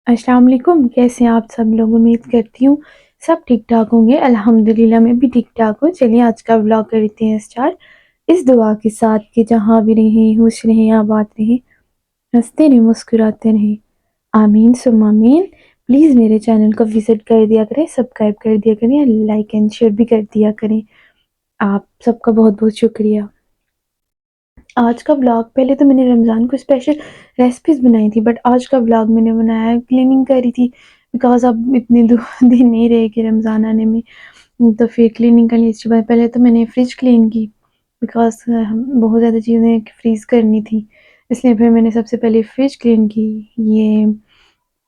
السلام علیکم، کیسے ہیں آپ سب لوگ؟ امید کرتی ہوں سب ٹھیک ٹھاک ہوں گے۔ الحمدللہ میں بھی ٹھیک ٹھاک ہوں۔ چلیے آج کا ولاگ کرتے ہیں اسٹارٹ اس دعا کے ساتھ کہ جہاں بھی رہیں خوش رہیں آباد رہیں، ہنستے رہیں مسکراتے رہیں، آمین ثم آمین۔ پلیز میرے چینل کو وزٹ کر دیا کریں، سبسکرائب کر دیا کریں، لائک اینڈ شیئر بھی کر دیا کریں۔ آپ سب کا بہت بہت شکریہ۔ آج کا ولاگ، پہلے تو میں نے رمضان کو اسپیشل ریسپیز بنائی تھی، بٹ آج کا ولاگ میں نے بنایا ہے کلیننگ کر رہی تھی، بیکاز اب اتنے دن نہیں رہے کہ رمضان آنے میں، تو پھر کلیننگ کرنی۔ اس کے بعد پہلے تو میں نے فریج کلین کی، بیکاز بہت زیادہ چیزیں فریز کرنی تھی، اس لیے پھر میں نے سب سے پہلے فریج کلین کی یہ،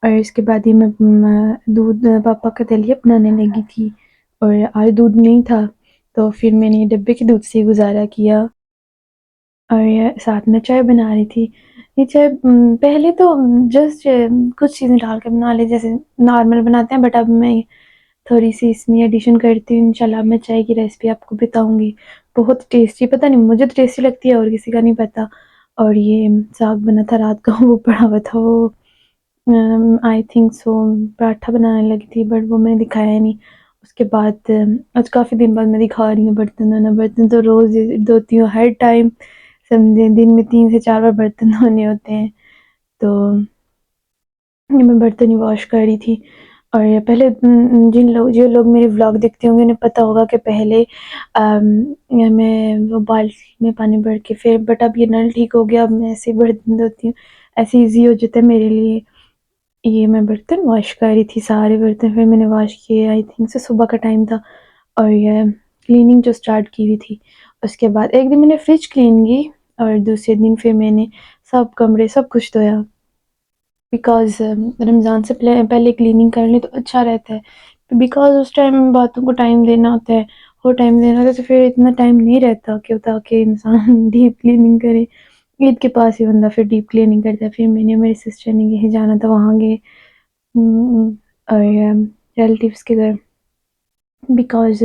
اور اس کے بعد یہ میں دودھ پاپا کا دلیہ بنانے لگی تھی، اور آج دودھ نہیں تھا تو پھر میں نے ڈبے کے دودھ سے گزارا کیا، اور ساتھ میں چائے بنا رہی تھی۔ یہ چائے پہلے تو جسٹ کچھ چیزیں ڈال کے بنا لی جیسے نارمل بناتے ہیں، بٹ اب میں تھوڑی سی اس میں ایڈیشن کرتی ہوں۔ انشاءاللہ اب میں چائے کی ریسپی آپ کو بتاؤں گی، بہت ٹیسٹی، پتہ نہیں مجھے تو ٹیسٹی لگتی ہے اور کسی کا نہیں پتہ۔ اور یہ ساگ بنا تھا رات کا، وہ پڑا ہوا تھا، وہ آئی تھنک سو پراٹھا بنانے لگی تھی، بٹ وہ میں نے دکھایا نہیں۔ اس کے بعد آج کافی دن بعد میں دکھا رہی ہوں برتن دھونا۔ برتن تو روز دھوتی ہوں، ہر ٹائم، سمجھے دن میں 3 سے 4 بار برتن دھونے ہوتے ہیں، تو یہ میں برتن ہی واش کر رہی تھی۔ اور پہلے جو لوگ میرے ولاگ دیکھتے ہوں گے انہیں پتہ ہوگا کہ پہلے میں وہ بالٹی میں پانی بھر کے پھر، بٹ اب یہ نل ٹھیک ہو گیا، اب میں ایسے ہی برتن دھوتی ہوں، ایسے ایزی ہو جاتا ہے میرے لیے۔ یہ میں برتن واش کر رہی تھی، سارے برتن پھر میں نے واش کیے، آئی تھنک سے صبح کا ٹائم تھا، اور یہ کلیننگ جو سٹارٹ کی ہوئی تھی۔ اس کے بعد ایک دن میں نے فریج کلین کی، اور دوسرے دن پھر میں نے سب کمرے سب کچھ دھویا، بیکاز رمضان سے پہلے کلیننگ کر لیں تو اچھا رہتا ہے، بیکاز اس ٹائم باتوں کو ٹائم دینا ہوتا ہے، اور ٹائم دینا ہوتا ہے تو پھر اتنا ٹائم نہیں رہتا کہ تاکہ انسان ڈیپ کلیننگ کرے۔ عید کے پاس ہی بندہ پھر ڈیپ کلیننگ کرتا ہے۔ پھر میں نے میری سسٹر نے کہیں جانا تھا، وہاں گئے اور ریلیٹیوس کے گھر، بیکاز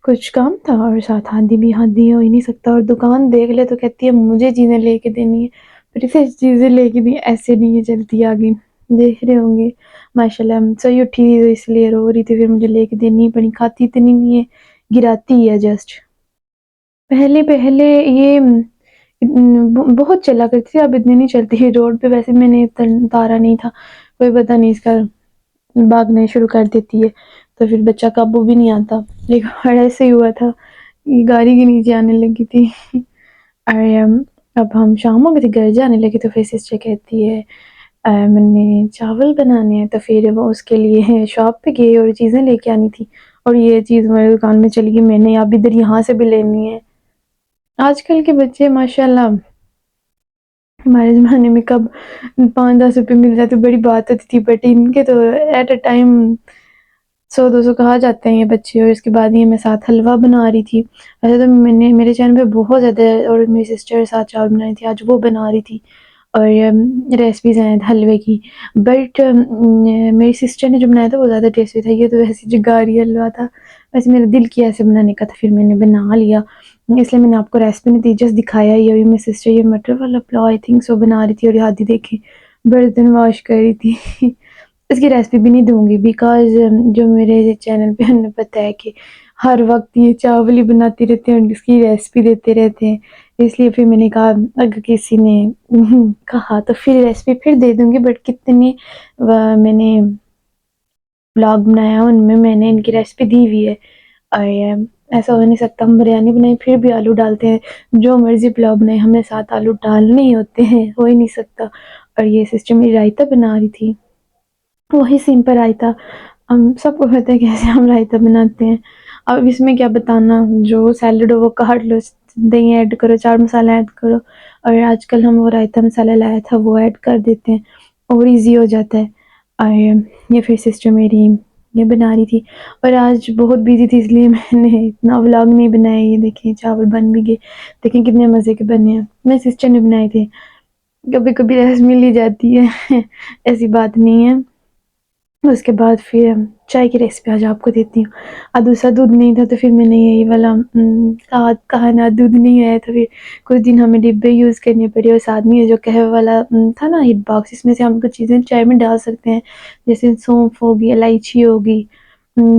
کچھ کام تھا، اور ساتھ ہادی بھی، ہادی ہو ہی نہیں سکتا، اور دکان دیکھ لے تو کہتی ہے مجھے چیزیں لے کے دینی ہے، پھر اسے چیزیں لے کے دی، ایسے نہیں ہے چلتی آگے، دیکھ رہے ہوں گے ماشاء اللہ۔ سوئی اٹھی تھی تو اس لیے رو رہی تھی، پھر مجھے لے کے دینی پڑی، کھاتی اتنی نہیں ہے، گراتی ہے جسٹ۔ پہلے یہ بہت چلا کرتی تھی، اب اتنی نہیں چلتی ہے روڈ پہ، ویسے میں نے اتارا نہیں تھا، کوئی پتہ نہیں اس کا بھاگنا شروع کر دیتی ہے تو پھر بچہ قابو بھی نہیں آتا، لیکن ایسے ہی ہوا تھا، یہ گاڑی کے نیچے آنے لگی تھی۔ اور اب ہم شام ہو گئی تھی، گھر جانے لگے تو پھر سسٹر کہتی ہے میں نے چاول بنانے ہیں، تو پھر وہ اس کے لیے شاپ پہ گئی اور چیزیں لے کے آنی تھی، اور یہ چیز ہماری دکان میں چلی گئی، میں نے اب ادھر یہاں سے بھی لینی ہے۔ آج کل کے بچے ماشاء اللہ، ہمارے زمانے میں کب 5-10 روپے مل جاتے بڑی بات ہوتی تھی، بٹ ان کے تو ایٹ اے ٹائم 100-200 کہا جاتے ہیں یہ بچے۔ اور اس کے بعد یہ میں ساتھ حلوہ بنا رہی تھی، ویسے تو میں نے میرے چینل پہ بہت زیادہ، اور میری سسٹر ساتھ چاول بنائی تھی، آج وہ بنا رہی تھی، اور ریسپیز ہیں حلوے کی، بٹ میری سسٹر نے جو بنایا تھا وہ زیادہ ٹیسٹی تھا، یہ تو ویسے جگاری حلوہ تھا، ویسے میرا دل کیا ایسے بنانے کا تھا، پھر میں نے بنا لیا، اس لیے میں نے آپ کو ریسپی نہیں دی، جسٹ دکھایا ہی۔ ابھی میری سسٹر یہ مٹر والا پلاؤ آئی تھنک سو بنا رہی تھی، اور ہادی دیکھیں برتن واش کر رہی تھی۔ اس کی ریسپی بھی نہیں دوں گی، بیکاز جو میرے چینل پہ انہیں پتہ ہے کہ ہر وقت یہ چاول ہی بناتے رہتے ہیں اور اس کی ریسپی دیتے رہتے ہیں، اس لیے پھر میں نے کہا اگر کسی نے کہا تو پھر ریسپی پھر دے دوں گی، بٹ کتنی میں نے بلاگ بنایا ان میں نے ان کی ریسپی دی ہوئی ہے، اور ایسا ہو نہیں سکتا ہم بریانی بنائیں پھر بھی آلو ڈالتے ہیں، جو مرضی پلاؤ بنائیں ہمیں 7 آلو ڈالنے ہی ہوتے ہیں، ہو ہی نہیں سکتا۔ اور یہ سسٹر میری رائتا بنا رہی تھی، وہی سمپل رائتا، ہم سب کو پتہ ہے کیسے ہم رائتا بناتے ہیں، اب اس میں کیا بتانا، جو سیلڈ ہو وہ کاٹ لو، دہی ایڈ کرو، چاٹ مسالہ ایڈ کرو، اور آج کل ہم وہ رائتا مسالہ لایا تھا وہ ایڈ کر دیتے ہیں، اور ایزی ہو جاتا ہے۔ اور یہ پھر سسٹر میری یہ بنا رہی تھی، اور آج بہت بزی تھی اس لیے میں نے اتنا ولاگ نہیں بنایا۔ یہ دیکھیں چاول بن بھی گئے، دیکھیں کتنے مزے کے بنے ہیں، میری سسٹر نے بنائے تھے، کبھی کبھی ریس مل ہی جاتی ہے ایسی بات نہیں ہے۔ اس کے بعد پھر چائے کی ریسپی آج آپ کو دیتی ہوں. دوسرا دودھ نہیں تھا تو پھر میں نے یہی والا کہا نا دودھ نہیں آیا تو پھر کچھ دن ہمیں ڈبے یوز کرنے پڑے. اور ساتھ میں یہ جو قہوہ والا تھا نا ہیٹ باکس، اس میں سے ہم کچھ چیزیں چائے میں ڈال سکتے ہیں، جیسے سونف ہوگی، الائچی ہوگی،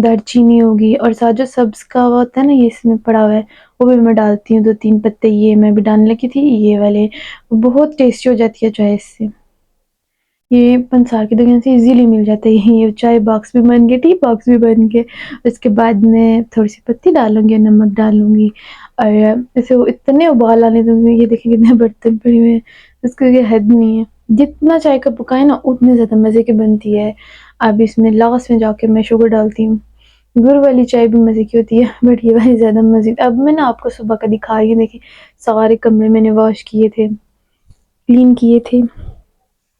دار چینی ہوگی، اور ساتھ جو سبز کا ہوتا ہے نا یہ اس میں پڑا ہوا ہے وہ بھی میں ڈالتی ہوں. 2-3 پتے یہ میں بھی ڈالنے لگی تھی. یہ والے بہت ٹیسٹی ہو جاتی ہے چائے اس سے. یہ پنسار کی دکان سے ایزیلی مل جاتا ہے. یہ چائے باکس بھی بن گئے، ٹی باکس بھی بن گئے. اس کے بعد میں تھوڑی سی پتی ڈالوں گی، نمک ڈالوں گی، اور اسے اتنے ابال آنے دوں گی. یہ دیکھیں کتنے برتن پڑے ہوئے ہیں، اس کا یہ حد نہیں ہے. جتنا چائے کا پکائے نا اتنے زیادہ مزے کی بنتی ہے. اب اس میں لاسٹ میں جا کے میں شوگر ڈالتی ہوں. گڑ والی چائے بھی مزے کی ہوتی ہے بٹ یہ والی زیادہ مزے. اب میں نا آپ کو صبح کا دکھا رہی ہوں. دیکھیں سارے کمرے میں نے واش کیے تھے، کلین کیے تھے.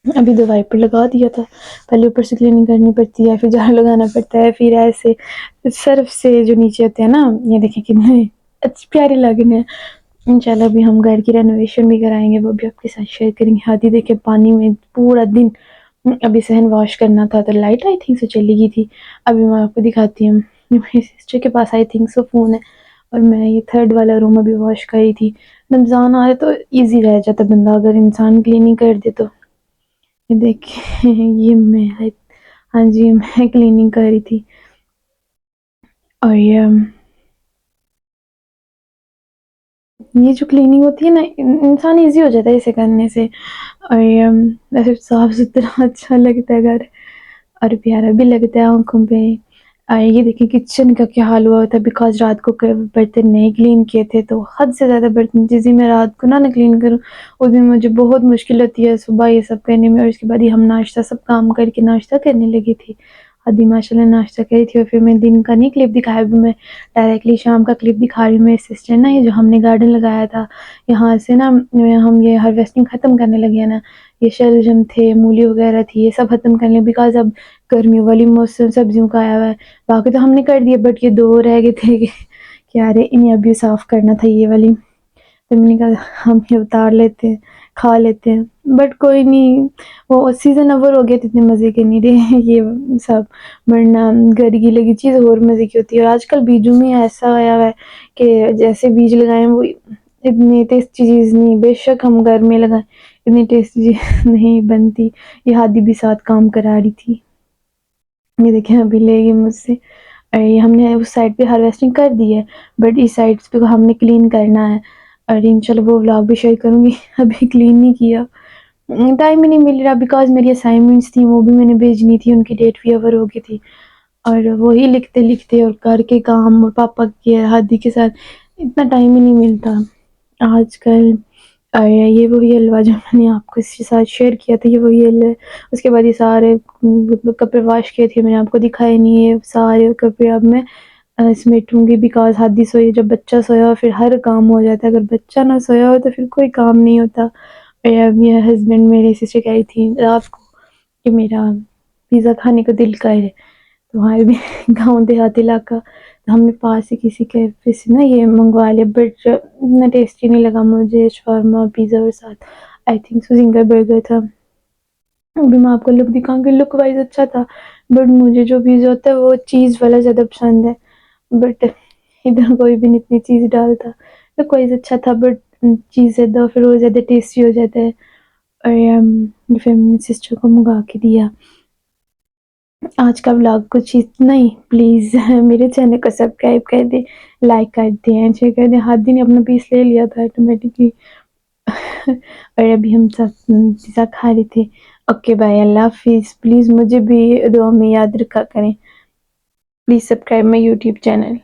ابھی دو وائپر لگا دیا تھا. پہلے اوپر سے کلیننگ کرنی پڑتی ہے، پھر جھاڑو لگانا پڑتا ہے، پھر ایسے سرف سے جو نیچے ہوتے ہیں نا، یہ دیکھیں کتنے اچھے پیارے لگ رہے ہیں. انشاءاللہ ابھی ہم گھر کی رینوویشن بھی کرائیں گے، وہ بھی آپ کے ساتھ شیئر کریں گے. ہاتھی دیکھے پانی میں پورا دن. ابھی صحن واش کرنا تھا تو لائٹ آئی تھنک سے چلی گئی تھی. ابھی میں آپ کو دکھاتی ہوں. میری سسٹر کے پاس آئی تھنک سو فون ہے، اور میں یہ 3rd والا روم ابھی واش کری تھی. رمضان آئے تو ایزی رہ جاتا بندہ اگر انسان کلیننگ کر دے تو. یہ دیکھیں یہ میں ہاں جی میں کلیننگ کر رہی تھی. اور یہ جو کلیننگ ہوتی ہے نا انسان ایزی ہو جاتا ہے اسے کرنے سے. اور ویسے صاف ستھرا اچھا لگتا ہے گھر، اور پیارا بھی لگتا ہے آنکھوں پہ. یہ دیکھیں کچن کا کیا حال ہوا ہوتا ہے، بیکاز رات کو برتن نہیں کلین کیے تھے تو حد سے زیادہ برتن. جس دن میں رات کو نہ کلین کروں اس دن مجھے بہت مشکل ہوتی ہے صبح یہ سب کرنے میں. اور اس کے بعد ہی ہم ناشتہ سب کام کر کے ناشتہ کرنے لگی تھی. ادھی ماشاء اللہ ناشتہ کری تھی. اور پھر میں دن کا نہیں کلپ دکھایا، بھی میں ڈائریکٹلی شام کا کلپ دکھا رہی ہوں. میرے سسٹر نا یہ جو ہم نے گارڈن لگایا تھا یہاں سے نا ہم یہ ہارویسٹنگ ختم کرنے لگے ہیں نا. یہ شلجم تھے، مولی وغیرہ تھی، یہ سب ختم کرنے بیکاز اب گرمیوں والی موسم سبزیوں کا آیا ہوا ہے. باقی تو ہم نے کر دیا بٹ یہ 2 رہ گئے تھے کہ کیا رے انہیں ابھی صاف کرنا تھا یہ والی. تو میں نے کہا ہم یہ اتار لیتے ہیں، کھا لیتے ہیں. بٹ کوئی نہیں، وہ سیزن اوور ہو گیا تو اتنے مزے کے نہیں رہے یہ سب. ورنہ گھر کی لگی چیز اور مزے کی ہوتی ہے. اور آج کل بیجوں میں ایسا آیا ہوا ہے کہ جیسے بیج لگائیں وہ اتنی ٹیسٹی چیز نہیں. بے شک ہم گھر میں لگائیں اتنی ٹیسٹی چیز نہیں بنتی. یہ ہادی بھی ساتھ کام کرا رہی تھی. یہ دیکھیں ابھی لے گئی مجھ سے. اور یہ ہم نے اس سائڈ پہ ہارویسٹنگ کر دی ہے بٹ اس سائڈ پہ ہم نے کلین کرنا ہے. اور انشاءاللہ وہ ولاگ بھی شیئر کروں گی. ابھی کلین نہیں کیا، ٹائم ہی نہیں مل رہا بیکاز میری اسائنمنٹس تھیں وہ بھی میں نے بھیجنی تھی. ان کی ڈیٹ بھی اوور ہو گئی تھی اور وہی لکھتے لکھتے اور کر کے کام اور پاپا کے ہادی کے ساتھ اتنا ٹائم ہی نہیں ملتا آج کل. یہ وہی حلوہ جو میں نے آپ کو اس کے ساتھ شیئر کیا تھا، یہ وہی حلوہ ہے. اس کے بعد یہ سارے کپڑے واش کیے تھے میں نے آپ کو دکھائے نہیں ہے. سارے کپڑے اب میں سمیٹوں گی بیکاز ہادی سوئی، جب بچہ سویا ہو پھر ہر کام ہو جاتا ہے. اگر بچہ نہ سویا ہو تو پھر کوئی کام نہیں ہوتا. اب میرے ہسبینڈ میری سسٹر کہہ رہی تھی رات کو کہ میرا پیزا کھانے کا دل کر ہے. تمہارے بھی گاؤں دیہات علاقہ تو ہم نے پاس ہی کسی کیفے سے نا یہ منگوا لیا بٹ اتنا ٹیسٹی نہیں لگا مجھے. شاورما پیزا اور ساتھ آئی تھنک زنگر برگر تھا. ابھی میں آپ کو لک دکھاؤں گی. لک وائز اچھا تھا بٹ مجھے جو پیزا ہوتا ہے وہ چیز والا زیادہ پسند ہے. بٹ ادھر کوئی بھی نہیں اتنی چیز ڈالتا. لک وائز اچھا تھا بٹ چیز زیادہ پھر وہ زیادہ ٹیسٹی ہو جاتا ہے. اور پھر میں نے سسٹر کو منگا کے دیا. آج کا ولاگ کچھ اتنا ہی. پلیز میرے چینل کو سبسکرائب کر دیں، لائک کر دیں، شیئر کر دیں. ہادی نے اپنا پیس لے لیا تھا آٹومیٹکلی. اور ابھی ہم سب پیزا کھا رہے تھے. اوکے بائے، اللہ حافظ. پلیز مجھے بھی دعا میں یاد رکھا کریں. Please subscribe my YouTube channel.